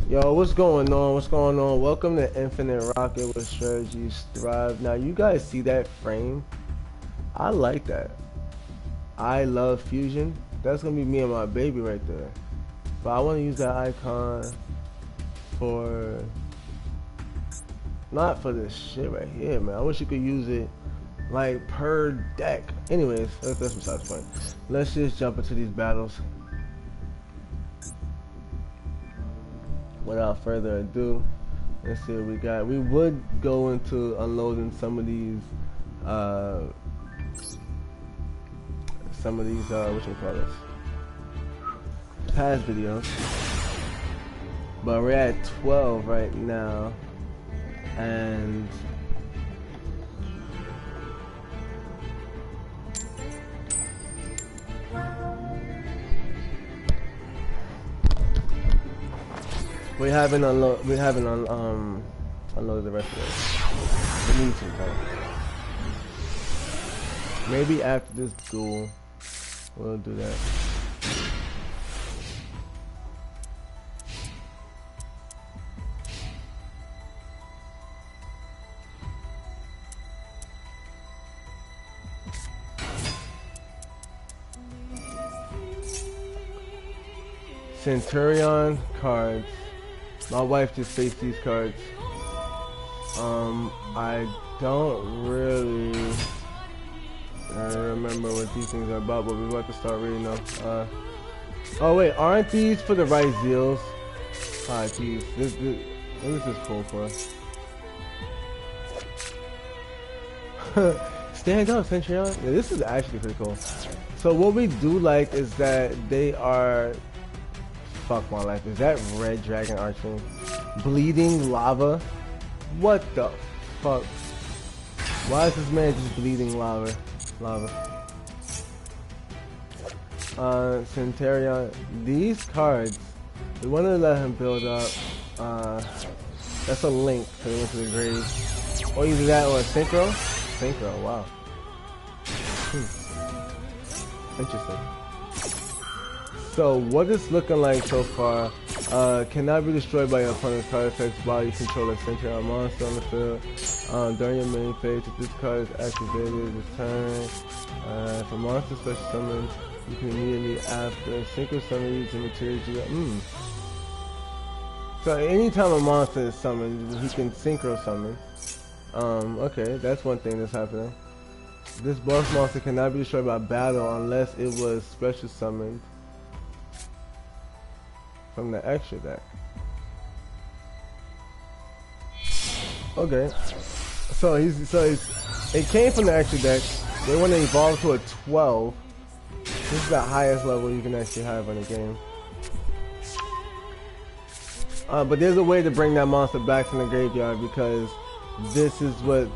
Yo, what's going on? What's going on? Welcome to Infinite Rocket with Strategies Thrive. Now, you guys see that frame? I like that. I love fusion. That's gonna be me and my baby right there. But I want to use that icon for not for this shit right here, man. I wish you could use it like per deck. Anyways, that's besides the point. Let's just jump into these battles. Without further ado, let's see what we got. We would go into unloading some of these what you call this, past videos, but we're at 12 right now, and we haven't unloaded the rest of it. We need to, though. Maybe after this duel, we'll do that. Centurion cards. My wife just faced these cards. I don't really remember what these things are about, but we're about to start reading them. Oh wait, aren't these for the right zeals? Ah, geez. What is this pull for? Stand up, Centurion. Yeah, this is actually pretty cool. So what we do like is that they are... Fuck my life. Is that red dragon arching? Bleeding lava? What the fuck? Why is this man just bleeding lava? Centurion. These cards, we want to let him build up. That's a link to the into the grave. Or either that or a synchro. Synchro, wow. Interesting. So what it's looking like so far, cannot be destroyed by your opponent's card effects while you control a Centurion monster on the field. During your main phase, if this card is activated, this turn, if a monster special summons, you can immediately after synchro summon using materials you got. So anytime a monster is summoned, he can synchro summon. Okay, that's one thing that's happening. This boss monster cannot be destroyed by battle unless it was special summoned from the extra deck. Okay, so it came from the extra deck. They want to evolve to a 12. This is the highest level you can actually have in the game. But there's a way to bring that monster back from the graveyard, because this is what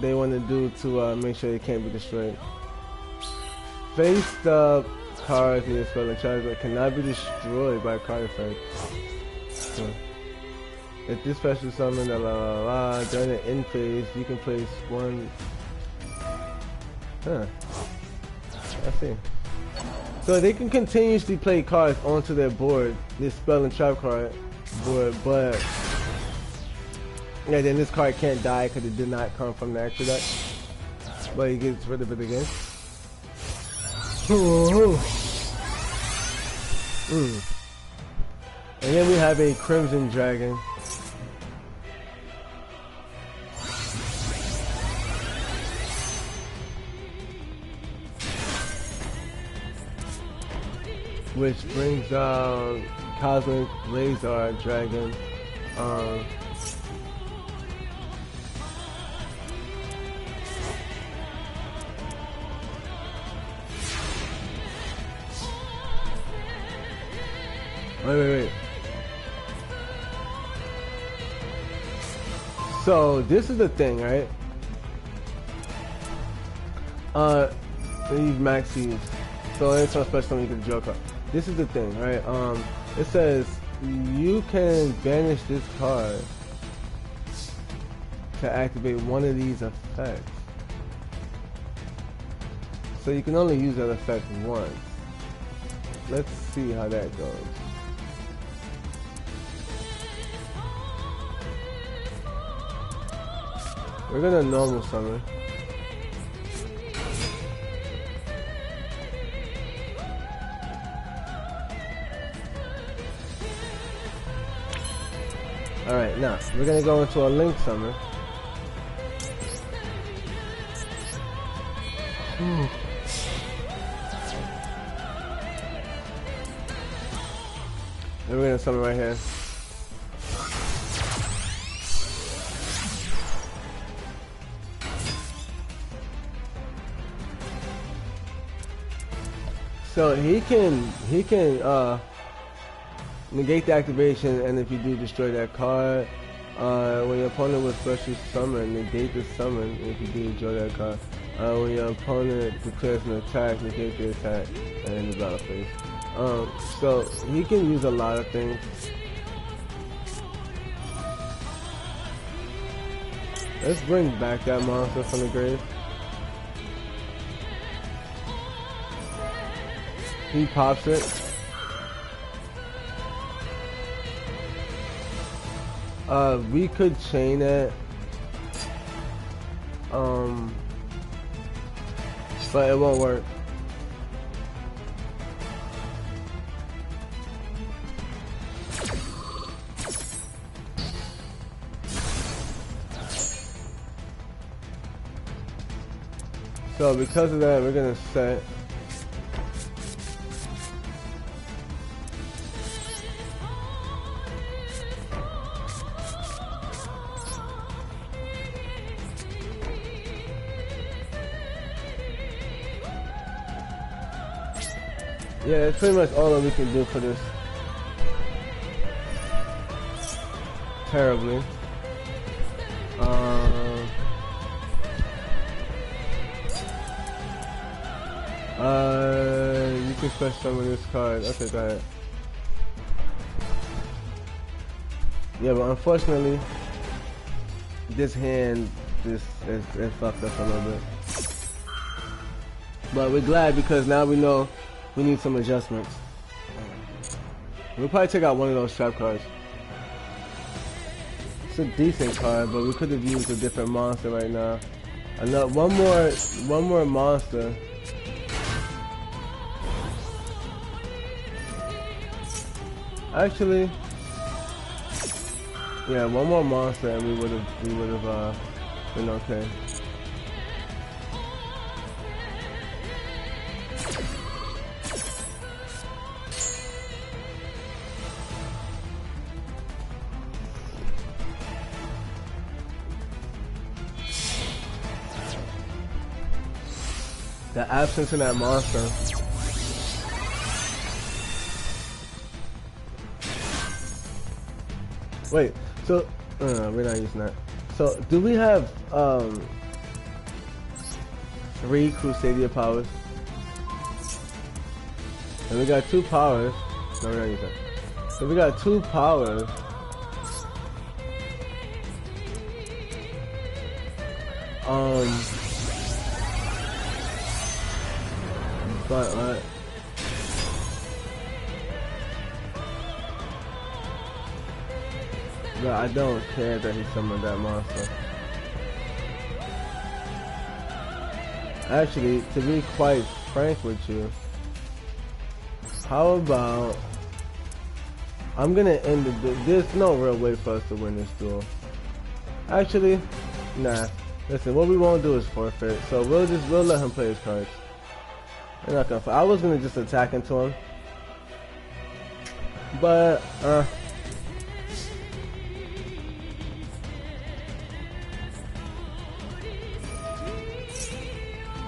they want to do to make sure it can't be destroyed. Face up cards in your spell and charge but cannot be destroyed by card effect. If this special summon during the end phase, you can place one. I see. So they can continuously play cards onto their board, this spell and trap card board, but yeah, then this card can't die because it did not come from the extra deck. But he gets rid of it again. And then we have a Crimson Dragon. Which brings down Cosmic Laser Dragon. Wait. So this is the thing, right? These maxis. So it's not special summon, you can draw a card. This is the thing, right? It says you can banish this card to activate one of these effects. So you can only use that effect once. Let's see how that goes. We're gonna normal summon. Alright, now we're gonna go into a link summon. And we're gonna summon right here. So he can negate the activation, and if you do destroy that card, when your opponent will special summon, negate the summon if you do destroy that card. When your opponent declares an attack, negate the attack and the battle phase. So he can use a lot of things. Let's bring back that monster from the grave. He pops it. We could chain it. But it won't work. So because of that, we're gonna set yeah, it's pretty much all that we can do for this. Terribly. You can special summon this card. Okay, got it. Yeah, but unfortunately, this hand is fucked up a little bit. But we're glad because now we know we need some adjustments. We'll probably take out one of those trap cards. It's a decent card, but we could have used a different monster right now. One more monster. Actually, yeah, one more monster and we would have been okay. The absence of that monster. Wait, so we're not using that. So do we have 3 Crusadia powers? And we got 2 powers. No, we're not using that. So we got 2 powers. But I don't care that he summoned that monster. Actually, to be quite frank with you, how about I'm gonna end the duel. There's no real way for us to win this duel. Actually, nah. Listen, what we won't do is forfeit. So we'll let him play his cards. We're not gonna fight. I was gonna just attack into him, but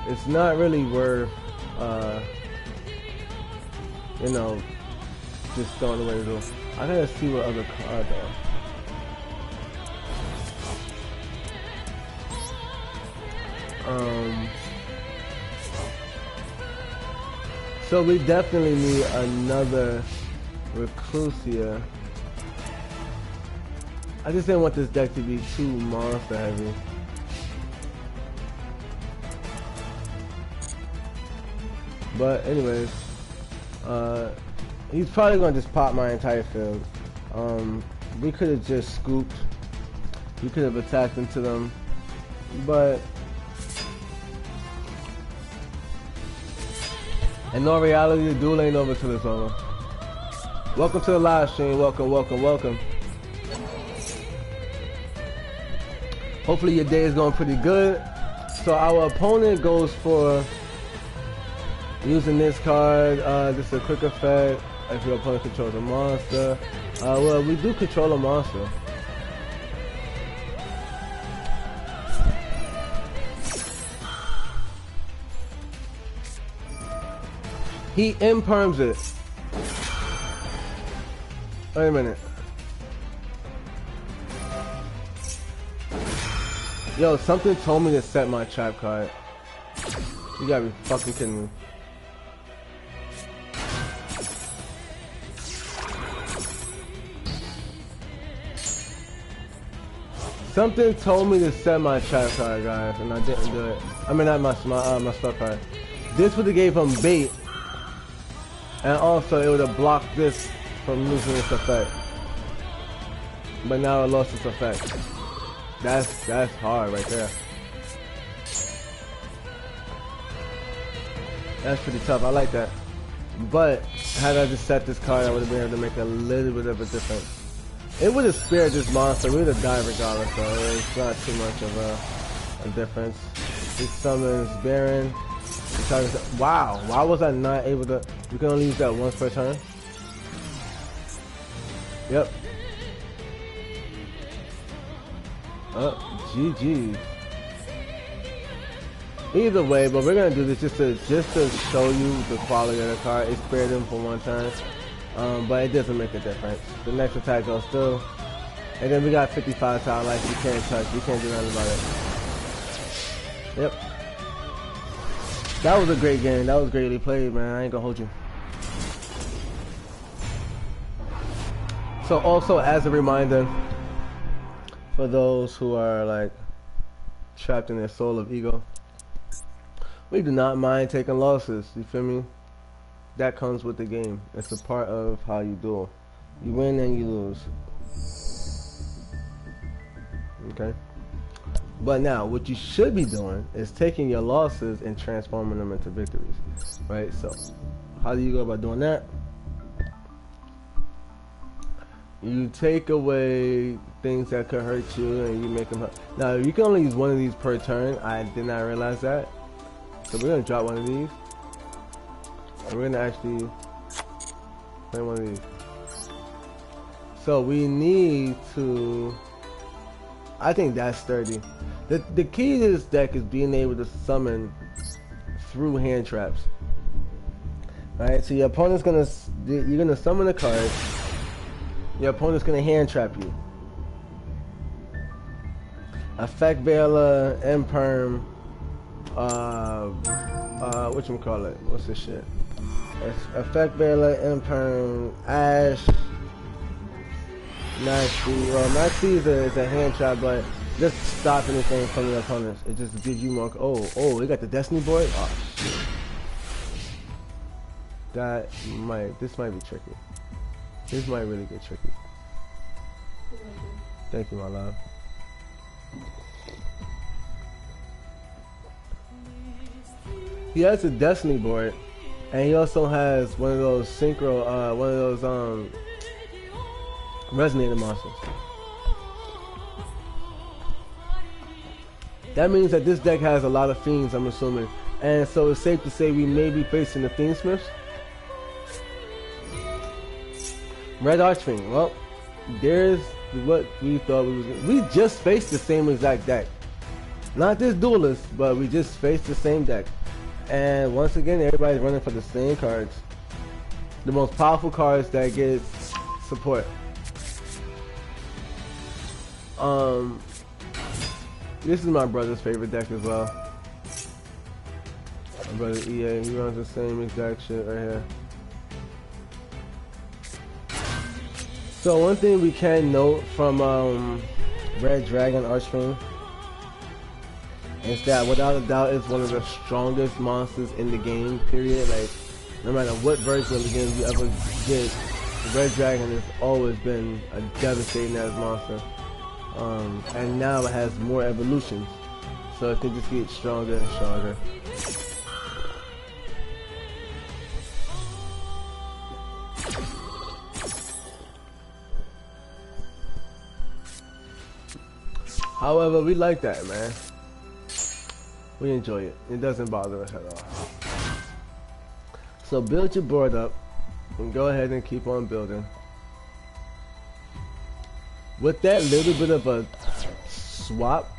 it's not really worth you know, just throwing away the duel. I gotta see what other cards are. So we definitely need another Reclusia. I just didn't want this deck to be too monster heavy. But anyways, he's probably gonna just pop my entire field. We could have just scooped. We could have attacked into them. But in all reality, the duel ain't over till it's over. Welcome to the live stream. Welcome, welcome, welcome. Hopefully your day is going pretty good. So our opponent goes for using this card. This is a quick effect if your opponent controls a monster. Well, we do control a monster. He imperms it. Wait a minute. Yo, something told me to set my trap card. You gotta be fucking kidding me. Something told me to set my trap card, guys, and I didn't do it. I mean, not my stuff card. This would have gave him bait, and also it would have blocked this from losing its effect. But now it lost its effect. That's hard right there. That's pretty tough. I like that. But had I just set this card, I would have been able to make a little bit of a difference. It would have spared this monster. We would have died regardless, so it's not too much of a difference. He summons Baron. Wow, why was I not able to? You can only use that once per turn. Yep. GG. Either way, but we're gonna do this just to show you the quality of the card. It spared him for one turn, but it doesn't make a difference. The next attack goes through, and then we got 55 tower life. You can't touch. You can't do nothing about it. Yep. That was a great game. That was greatly played, man. I ain't gonna hold you. So also, as a reminder, for those who are like trapped in their soul of ego, we do not mind taking losses. You feel me? That comes with the game. It's a part of how you duel. You win and you lose. Okay? But now, what you should be doing is taking your losses and transforming them into victories. Right? So, how do you go about doing that? You take away things that could hurt you and you make them hurt. Now, you can only use one of these per turn. I did not realize that. So we're going to drop one of these. And we're going to actually play one of these. So we need to... I think that's sturdy. The key to this deck is being able to summon through hand traps. Alright, so your opponent's going to... You're going to summon a card. Your opponent's gonna hand trap you. Effect Veiler, Imperm, whatchamacallit? What's this shit? Effect Veiler, Imperm, Ash, Nasty. Well, Nasty is a hand trap, but just stop anything from your opponents. It just gives you more. Oh, they got the Destiny board? Oh, shit. This might be tricky. This might really get tricky. Thank you, my love. He has a Destiny board, and he also has one of those synchro, one of those resonator monsters. That means that this deck has a lot of fiends, I'm assuming, and so it's safe to say we may be facing the Fiendsmiths. Red Archfiend. Well, there's what we thought we was. We just faced the same exact deck. Not this duelist, but we just faced the same deck. And once again, everybody's running for the same cards. The most powerful cards that get support. This is my brother's favorite deck as well. My brother EA, he runs the same exact shit right here. So one thing we can note from Red Dragon Archfiend is that without a doubt it's one of the strongest monsters in the game, period. Like, no matter what version of the game you ever get, Red Dragon has always been a devastating ass monster. And now it has more evolutions. so it can just get stronger and stronger. However, we like that, man. We enjoy it. It doesn't bother us at all. So build your board up and go ahead and keep on building. With that little bit of a swap,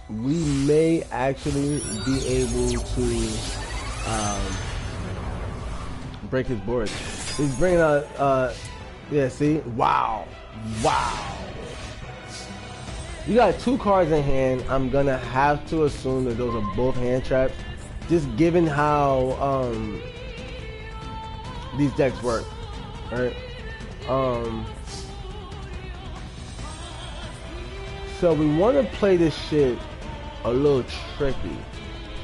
we may actually be able to break his board. He's bringing out, yeah, see? Wow. Wow. You got 2 cards in hand. I'm gonna have to assume that those are both hand traps, just given how these decks work, right? So we want to play this shit a little tricky.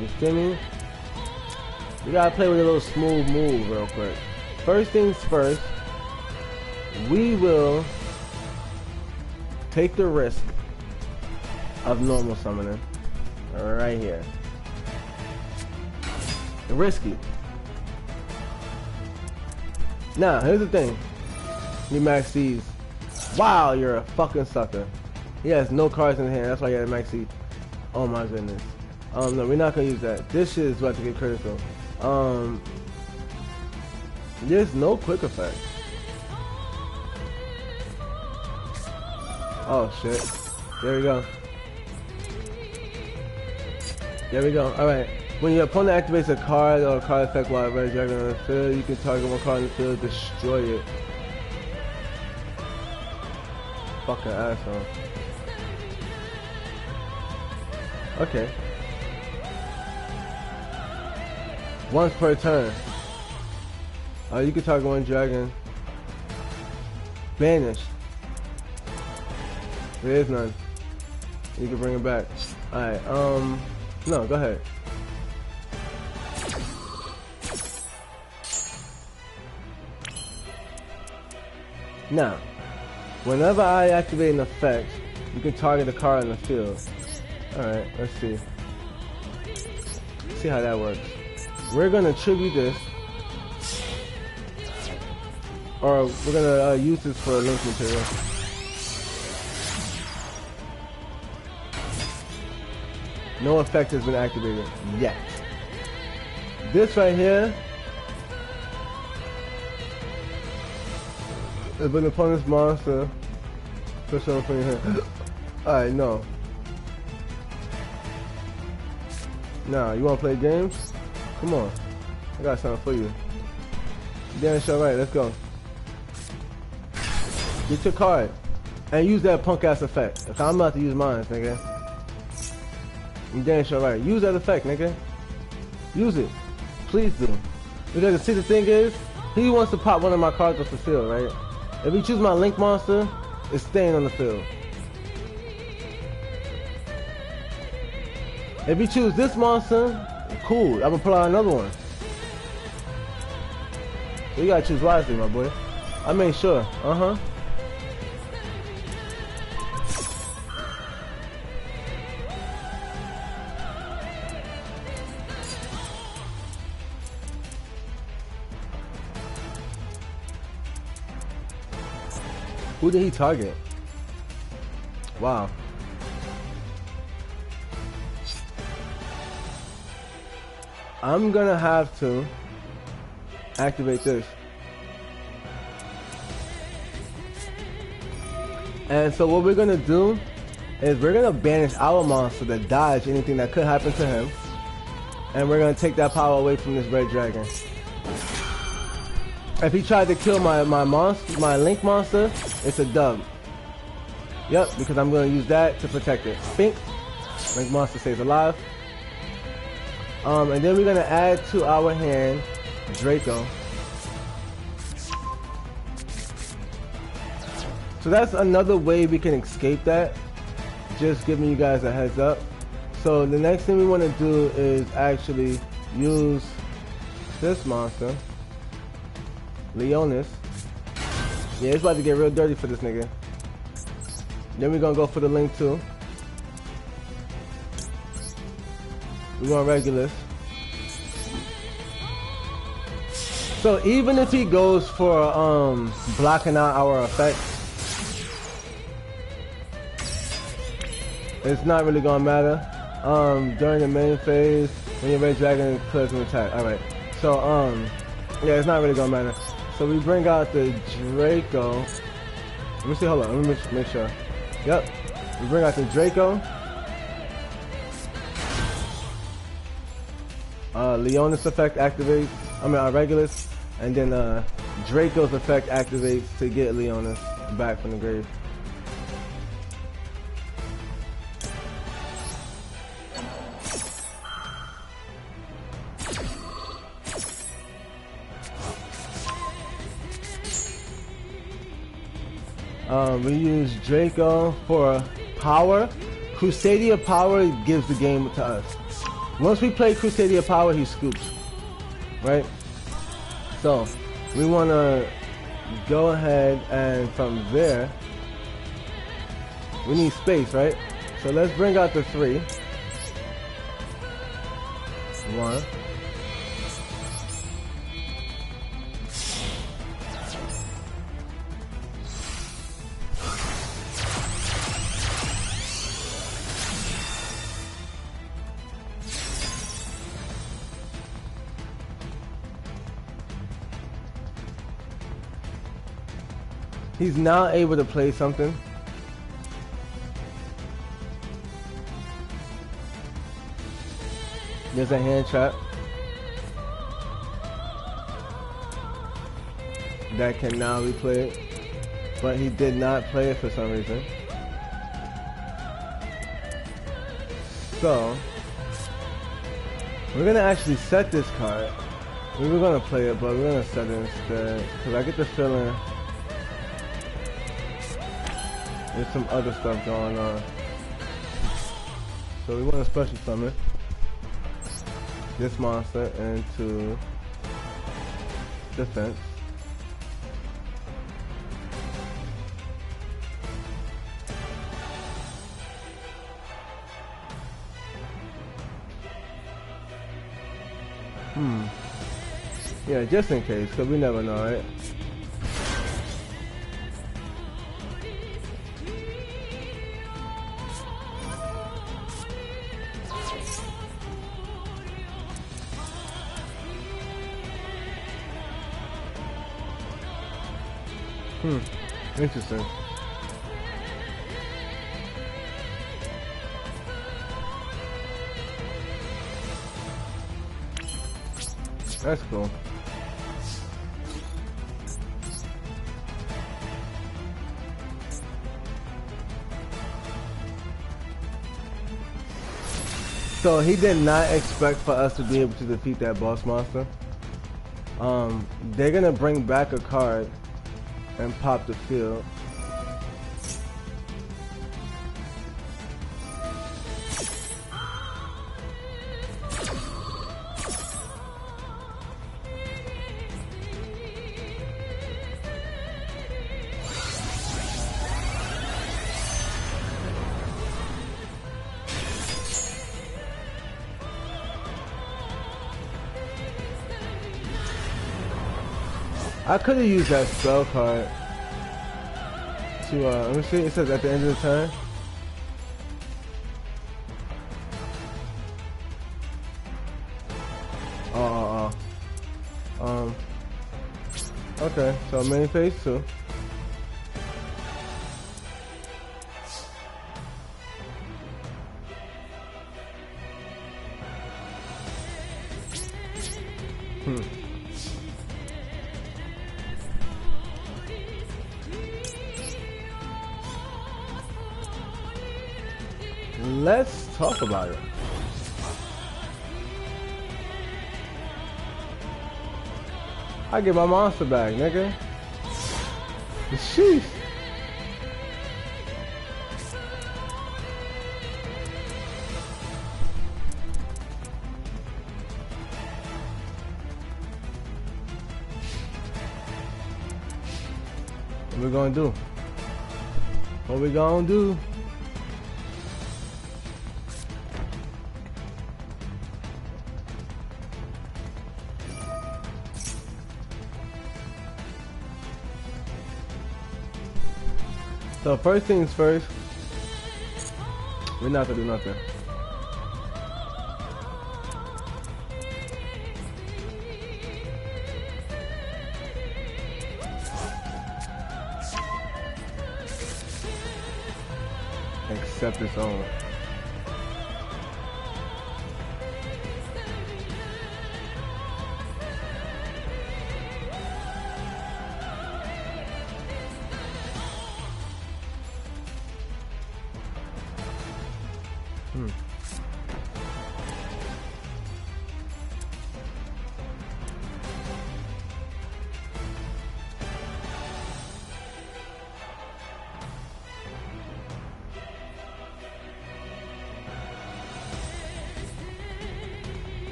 You feel me? We gotta play with a little smooth move real quick. First things first, we will take the risk of normal summoning right here. Risky. Now, here's the thing. You max C's. Wow, you're a fucking sucker. He has no cards in hand. That's why he had a max C. Oh my goodness. No, we're not gonna use that. This shit is about to get critical. There's no quick effect. Oh shit. There we go. There we go. Alright. When your opponent activates a card or a card effect while Red Dragon on the field, you can target one card in the field, destroy it. Fucking asshole. Okay. Once per turn. You can target one dragon. Banish. There is none. You can bring it back. Alright, no, go ahead. Now, whenever I activate an effect, you can target a card in the field. Alright, let's see. See how that works. We're gonna tribute this. Or we're gonna use this for a link material. No effect has been activated yet. This right here is an opponent's monster. Push on from your hand. Alright, no. Nah, you wanna play games? Come on. I got something for you. Damn sure right, let's go. Get your card. And use that punk ass effect. If I'm about to use mine, nigga. You damn sure right. Use that effect, nigga. Use it. Please do. Because see, the thing is, he wants to pop one of my cards off the field, right? If he chooses my Link monster, it's staying on the field. If he chooses this monster, cool. I'm gonna pull out another one. So you gotta choose wisely, my boy. I made sure. Who did he target? Wow. I'm gonna have to activate this. And so what we're gonna do is we're gonna banish our monster to dodge anything that could happen to him. And we're gonna take that power away from this red dragon. If he tried to kill my Link monster, it's a dub. Yep, because I'm gonna use that to protect it. Bink. Link monster stays alive. And then we're gonna add to our hand Draco. So that's another way we can escape that. Just giving you guys a heads up. So the next thing we want to do is actually use this monster, Leonis. Yeah, it's about to get real dirty for this nigga. Then we're gonna go for the Link too. We're going Regulus. So even if he goes for blocking out our effects, it's not really gonna matter. During the main phase, when your red dragon clears an attack. Alright. So yeah, it's not really gonna matter. So we bring out the Draco. Let me see, hold on, let me make sure. Yep. We bring out the Draco. Leonis effect activates. Regulus. And then Draco's effect activates to get Leonis back from the grave. We use Draco for power. Crusadia power gives the game to us. Once we play Crusadia power, he scoops. Right? So, we want to go ahead and from there, we need space, right? So let's bring out the 3. 1. He's now able to play something. There's a hand trap that can now be played, but he did not play it for some reason. So we're gonna actually set this card. We were gonna play it, but we're gonna set it instead because I get the feeling there's some other stuff going on. So we want to special summon this monster into defense. Yeah, just in case, because we never know, right? Interesting. That's cool. So he did not expect for us to be able to defeat that boss monster. They're gonna bring back a card and pop the field. I could have used that spell card to, let me see, it says at the end of the turn. Okay, so main phase 2. Let's talk about it. I get my monster back, nigga. Sheesh. What we gonna do? What we gonna do? So first things first, we're not gonna do nothing. Accept its own.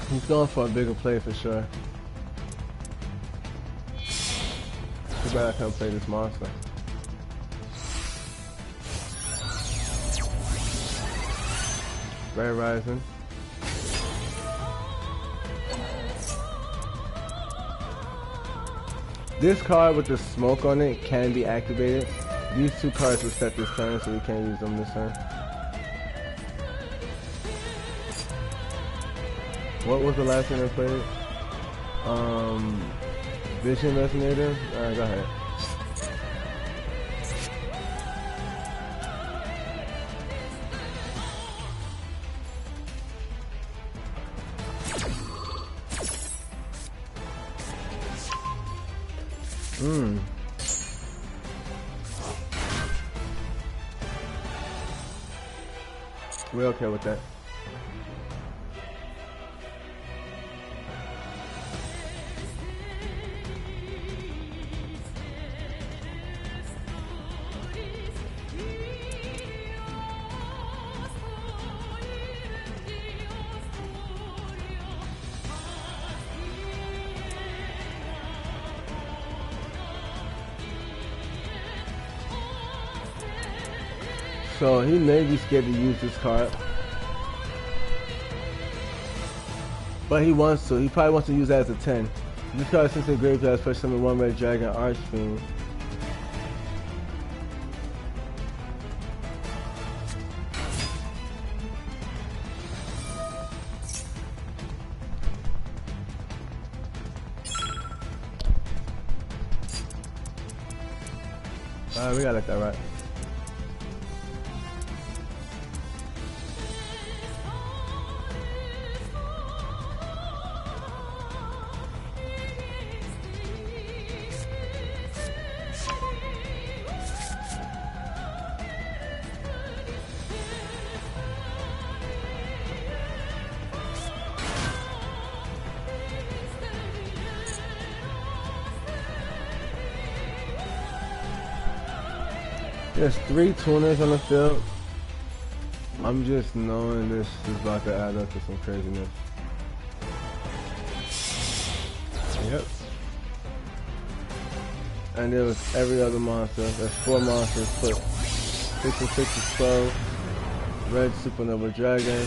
He's going for a bigger play for sure. Too bad I can't play this monster. Red Rising. This card with the smoke on it can be activated. These two cards will set this turn, so we can't use them this turn. What was the last thing I played? Vision Resonator? Alright, go ahead. We're okay with that. So he may be scared to use this card, but he wants to. He probably wants to use that as a 10. This card since the graveyard, special summon 1 red dragon Archfiend. Alright, we gotta let that right. There's 3 tuners on the field. I'm just knowing this is about to add up to some craziness. Yep. And there was every other monster. There's 4 monsters put 6 and 6 is 12. Red Supernova Dragon.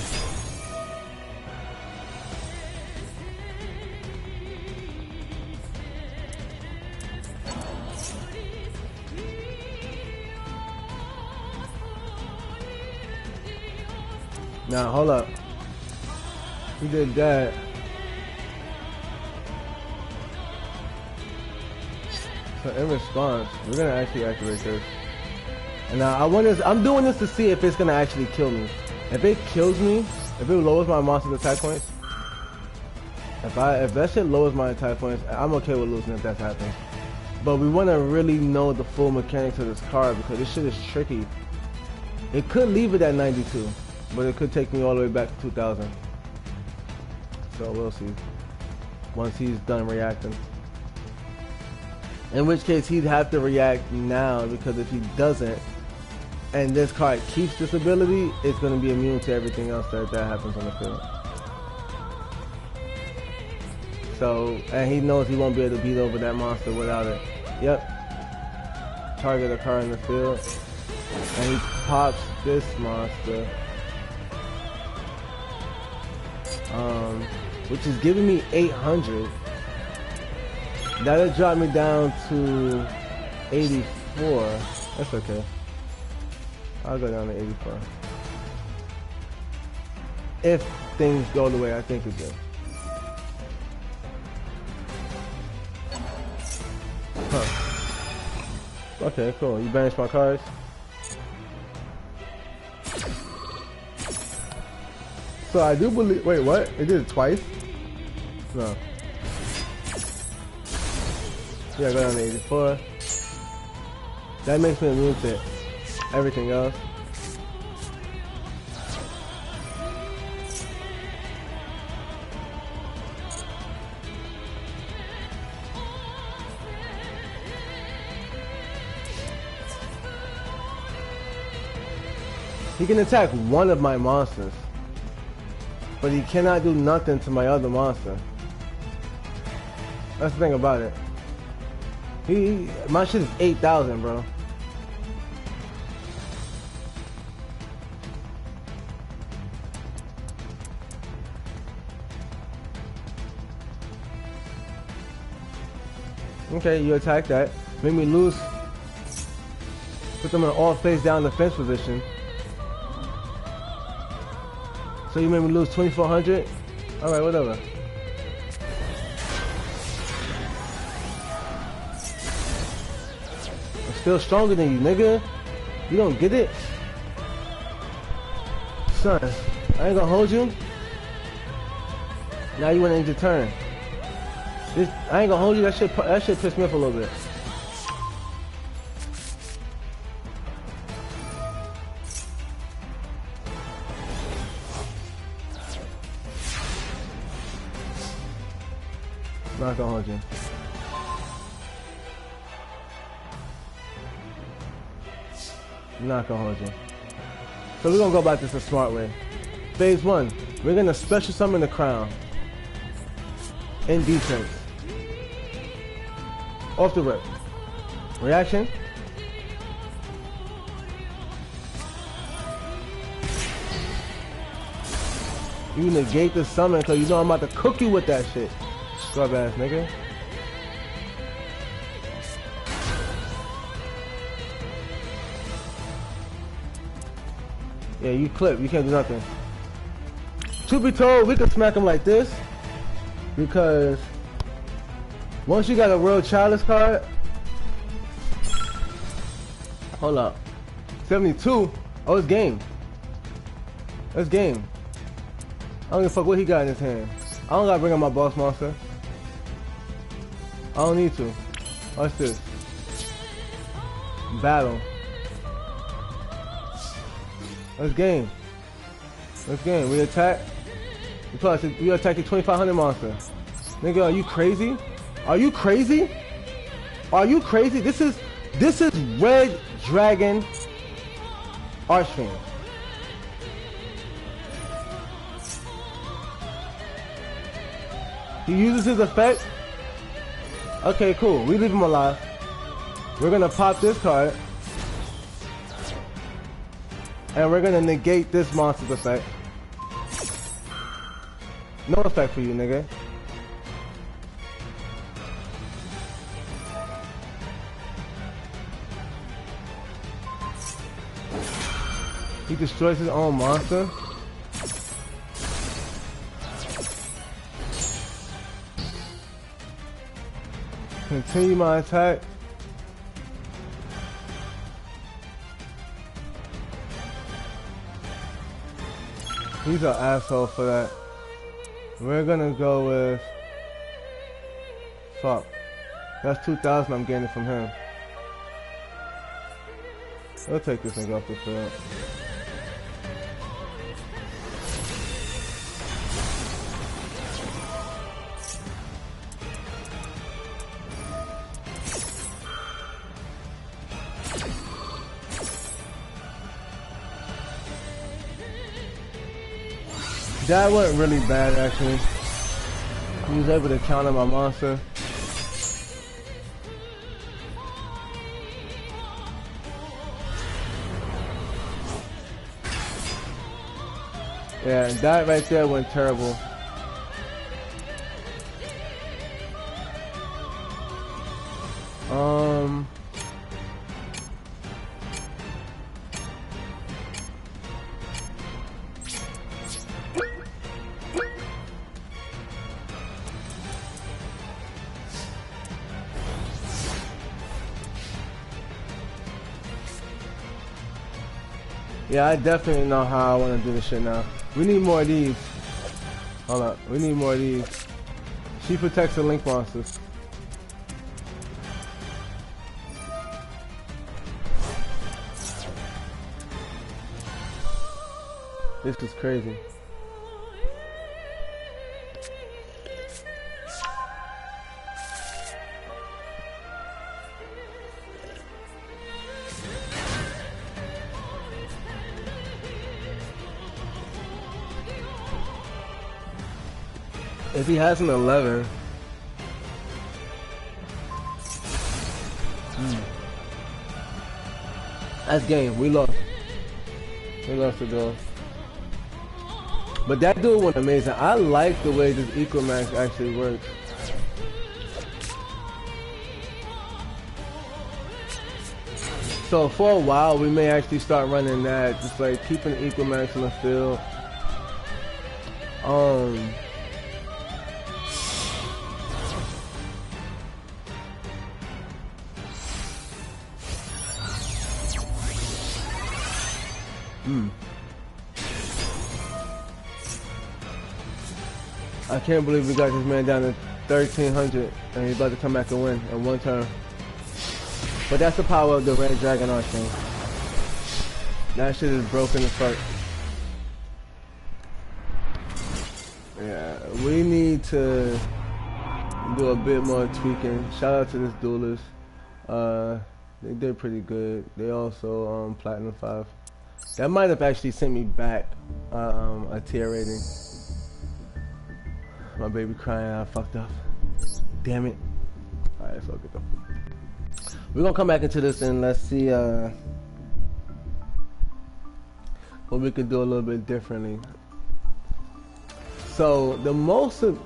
Now hold up. He did that. So in response, we're gonna actually activate this. And now I'm doing this to see if it's gonna actually kill me. If it kills me, if it lowers my monster's attack points, if that shit lowers my attack points, I'm okay with losing if that's happening. But we wanna really know the full mechanics of this card because this shit is tricky. It could leave it at 92. But it could take me all the way back to 2000. So we'll see once he's done reacting. In which case he'd have to react now, because if he doesn't, and this card keeps this ability, it's going to be immune to everything else that happens on the field. So, and he knows he won't be able to beat over that monster without it. Yep. Target a card in the field, and he pops this monster, which is giving me 800. That'll drop me down to 84. That's okay. I'll go down to 84. If things go the way I think it do. Huh. Okay, cool. You banish my cards? So I do believe... Wait, what? It did it twice? No. Yeah, go down to 84. That makes me immune to everything else. He can attack one of my monsters, but he cannot do nothing to my other monster. That's the thing about it. My shit is 8,000, bro. Okay, you attack that. Make me lose. Put them in all face down defense position. So you made me lose 2,400? Alright, whatever. I'm still stronger than you, nigga. You don't get it? Son, I ain't gonna hold you. Now you wanna end your turn. I ain't gonna hold you, that shit pissed me off a little bit. Not gonna hold you. Not gonna hold you. So we're gonna go about this a smart way. Phase 1, we're gonna special summon the crown. In defense. Off the rip. Reaction. You negate the summon because you know I'm about to cook you with that shit. Scrub ass nigga. Yeah, you clip. You can't do nothing. Truth be told, we can smack him like this. Because once you got a World Chalice card, hold up, 72. Oh, it's game. It's game. I don't give a fuck what he got in his hand. I don't gotta bring up my boss monster. I don't need to. Watch this. Battle. Let's game. Let's game. We attack. We attack the 2,500 monster. Nigga, are you crazy? Are you crazy? Are you crazy? This is Red Dragon Archfiend. He uses his effect. Okay, cool. We leave him alive. We're gonna pop this card. And we're gonna negate this monster's effect. No effect for you, nigga. He destroys his own monster. Continue my attack. He's an asshole for that. We're gonna go with... Fuck. That's 2,000 I'm getting from him. We'll take this nigga off the field. That went really bad actually. He was able to counter my monster. Yeah, that right there went terrible. Yeah, I definitely know how I want to do this shit now. We need more of these. Hold up, we need more of these. She protects the link monsters. This is crazy. If he has an 11, that's game. We lost. We lost the duel. But that duel went amazing. I like the way this Equimax actually works. So for a while, we may actually start running that, just like keeping the Equimax in the field. I can't believe we got this man down to 1300 and he's about to come back and win in one turn. But that's the power of the Red Dragon Arcane. That shit is broken as fuck. Yeah, we need to do a bit more tweaking. Shout out to this duelist. They did pretty good. They also Platinum 5. That might have actually sent me back a tier rating. My baby crying, I fucked up. Damn it. Alright, it's all good though. We're gonna come back into this and let's see what we could do a little bit differently. So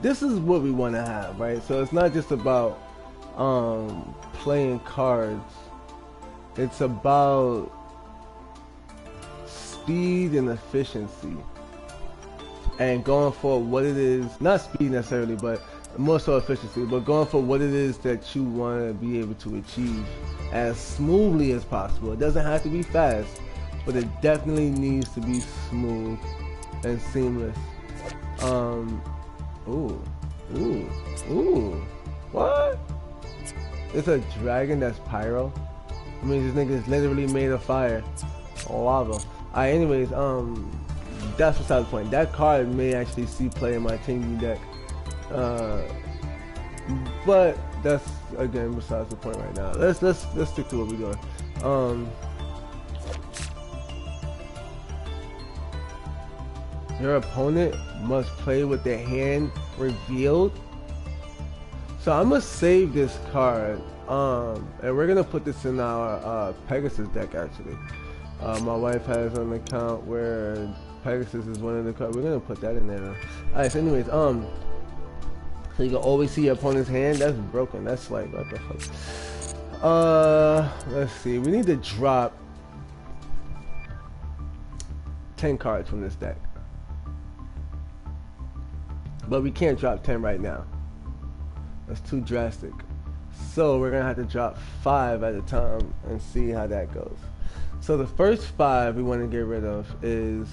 this is what we want to have, right? So it's not just about playing cards. It's about speed and efficiency. And going for what it is, not speed necessarily, but more so efficiency, but going for what it is that you want to be able to achieve as smoothly as possible. It doesn't have to be fast, but it definitely needs to be smooth and seamless. What? It's a dragon that's pyro? I mean, this nigga is literally made of fire. Lava. Alright, anyways, that's beside the point. That card may actually see play in my Tingy deck. But that's again besides the point right now. Let's stick to what we're doing. Your opponent must play with their hand revealed. So I'm gonna save this card. And we're gonna put this in our Pegasus deck actually. My wife has an account where Pegasus is one of the cards. We're gonna put that in there. Alright, so anyways, so you can always see your opponent's hand. That's broken. That's like what the fuck. Let's see. We need to drop 10 cards from this deck. But we can't drop 10 right now. That's too drastic. So we're gonna have to drop 5 at a time and see how that goes. So the first 5 we want to get rid of is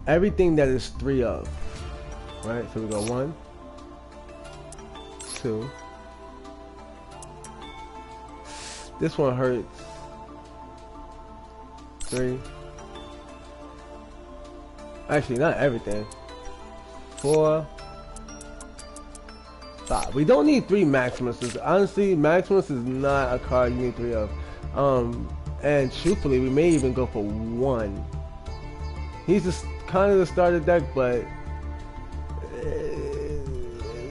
everything that is 3 of. Right? So we go 1, 2. This one hurts. 3. Actually, not everything. 4, 5. We don't need 3 Maximuses. Honestly, Maximus is not a card you need 3 of. And truthfully, we may even go for 1. He's kind of the starter deck, but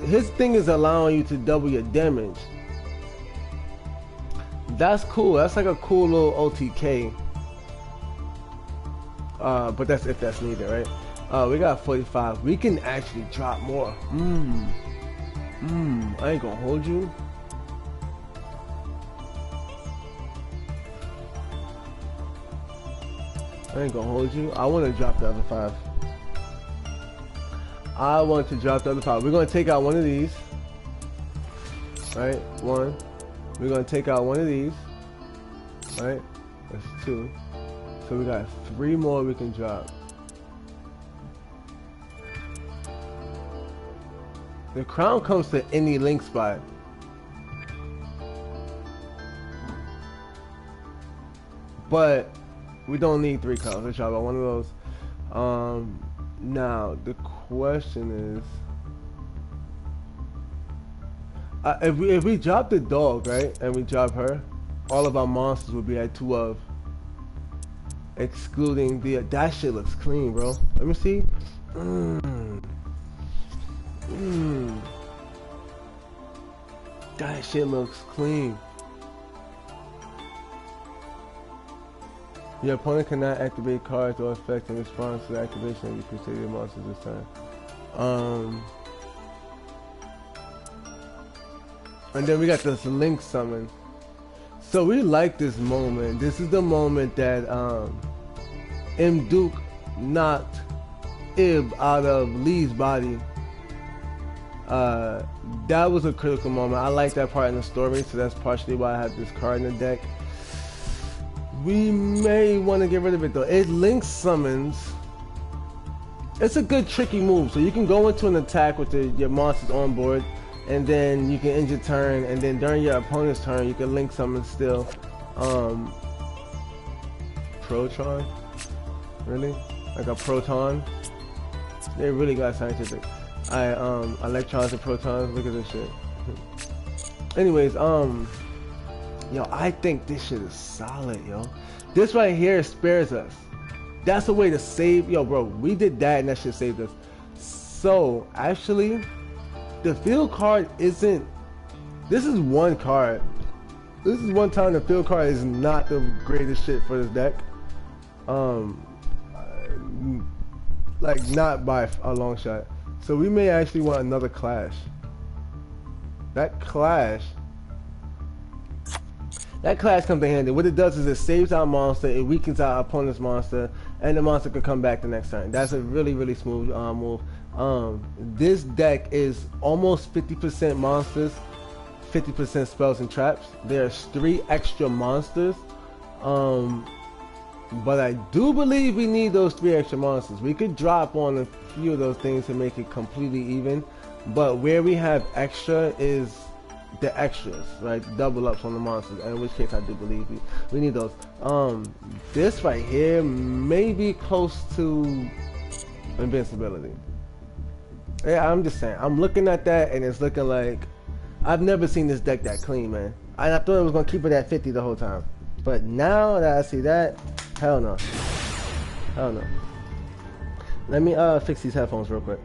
his thing is allowing you to double your damage. That's cool. That's like a cool little OTK. But that's if that's needed, right? We got 45. We can actually drop more. I ain't gonna hold you. I ain't gonna hold you. I want to drop the other 5. I want to drop the other 5. We're gonna take out one of these. Right? 1. We're gonna take out one of these. Right? That's 2. So we got 3 more we can drop. The crown comes to any link spot. But we don't need 3 crowns. Let's drop out one of those. Now the question is, if we drop the dog, right, and we drop her, all of our monsters would be at 2 of, excluding the. That shit looks clean, bro. Let me see. That shit looks clean. Your opponent cannot activate cards or effects in response to the activation of your crusader monsters this time. And then we got this link summon. So we like this moment. This is the moment that M. Duke knocked Ib out of Lee's body. That was a critical moment. I like that part in the story, so that's partially why I have this card in the deck. We may want to get rid of it though. It link summons. It's a good tricky move. So you can go into an attack with your monsters on board, and then you can end your turn, and then during your opponent's turn you can link summon still. Protron? Really? Like a proton? They really got scientific. Electrons and protons, look at this shit. Anyways, yo, I think this shit is solid, yo. This right here spares us. That's a way to save, yo, bro. We did that and that shit saved us. So, actually, the field card isn't, this is one card. This is one time the field card is not the greatest shit for this deck. Like, not by a long shot. So we may actually want another clash. That clash comes in handy. What it does is it saves our monster, it weakens our opponent's monster, and the monster can come back the next turn. That's a really, really smooth move. This deck is almost 50% monsters, 50% spells and traps. There's 3 extra monsters. But I do believe we need those 3 extra monsters. We could drop on a few of those things to make it completely even. But where we have extra is the extras, right? Double ups on the monsters. In which case I do believe we need those. This right here may be close to invincibility. Yeah, I'm just saying. I'm looking at that and it's looking like I've never seen this deck that clean, man. And I thought it was gonna keep it at 50 the whole time. But now that I see that, hell no. Hell no. Let me fix these headphones real quick.